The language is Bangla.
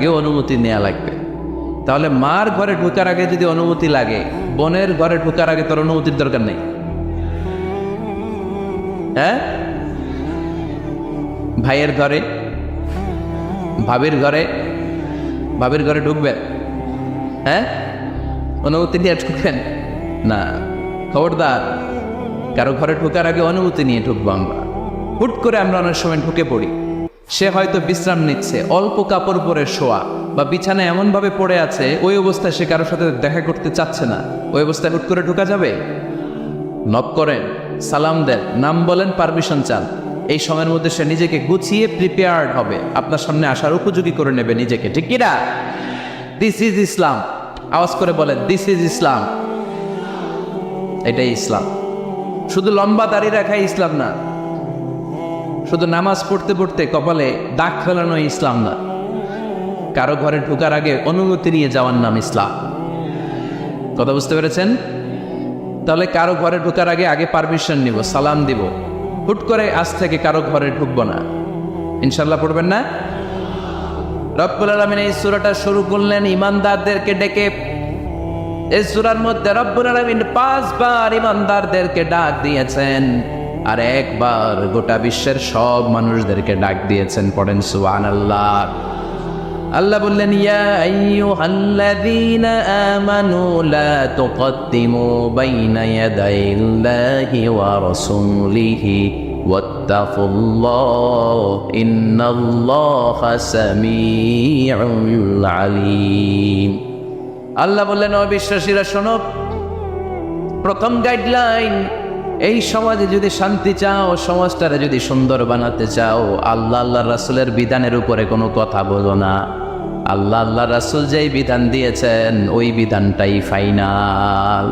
আগে অনুমতি নেওয়া লাগবে। তাহলে মার ঘরে ঢোকার আগে যদি অনুমতি লাগে, বোনের ঘরে ঢোকার আগে তোর অনুমতির দরকার নেই। হ্যাঁ, ভাইয়ের ঘরে, ভাবির ঘরে ঢুকবেন, হ্যাঁ, অনুমতি নিয়ে ঢুকবেন না। খবরদার, কারো ঘরে ঢোকার আগে অনুমতি নিয়ে ঢুকবো আমরা। হুট করে আমরা অনেক সময় ঢুকে পড়ি। সে হয়তো বিশ্রাম নিচ্ছে, অল্প কাপড় পরে শোয়া, বা বিছানায় এমনভাবে পড়ে আছে, ওই অবস্থায় সে কারোর সাথে দেখা করতে চাচ্ছে না। ওই অবস্থায় হুট করে ঢোকা যাবে? নক করেন, সালাম দেন, নাম বলেন, পারমিশন চান। এই সময়ের মধ্যে সে নিজেকে গুছিয়ে প্রিপেয়ার্ড হবে, আপনার সামনে আসার উপযোগী করে নেবে নিজেকে, ঠিক কিনা? দিস ইজ ইসলাম। আওয়াজ করে বলেন, দিস ইজ ইসলাম। এটাই ইসলাম। শুধু লম্বা দাড়ি রাখাই ইসলাম না, শুধু নামাজ পড়তে পড়তে কপালে দাগ ফেলানো ইসলাম না। কারো ঘরে ঢোকার আগে অনুমতি নিয়ে যাওয়ার নাম ইসলাম। কথা বুঝতে পেরেছেন? তাহলে কারো ঘরে ঢোকার আগে আগে পারমিশন নিব, সালাম দিব। হুট করে আজ থেকে কারো ঘরে ঢুকবো না। ইনশাল্লাহ পড়বেন না? রব্বুল আলামিন এই সূরাটা শুরু করলেন ঈমানদারদেরকে ডেকে। এই সূরার মধ্যে রব্বুল আলামিন 5 বার ঈমানদারদেরকে ডাক দিয়েছেন, আর একবার গোটা বিশ্বের সব মানুষদেরকে ডাক দিয়েছেন। পড়েন সুবহানাল্লাহ। আল্লাহ বললেন, ইয়া আইয়ুহাল্লাযীনা আমানু লা তুকদ্দিমু বাইনা ইয়াদাইল্লাহি ওয়া রাসূলিহি ওয়াত্তাকুল্লাহ ইন্নাল্লাহা সামিউল আলীম। আল্লাহ বললেন, ও বিশ্বাসীরা শোনো, প্রথম গাইডলাইন, এই সমাজে যদি শান্তি চাও, সমাজটারে যদি সুন্দর বানাতে চাও, আল্লাহ রাসূলের বিধানের উপরে কোনো কথা বলো না। আল্লাহ রাসূল যেই বিধান দিয়েছেন ওই বিধানটাই ফাইনাল।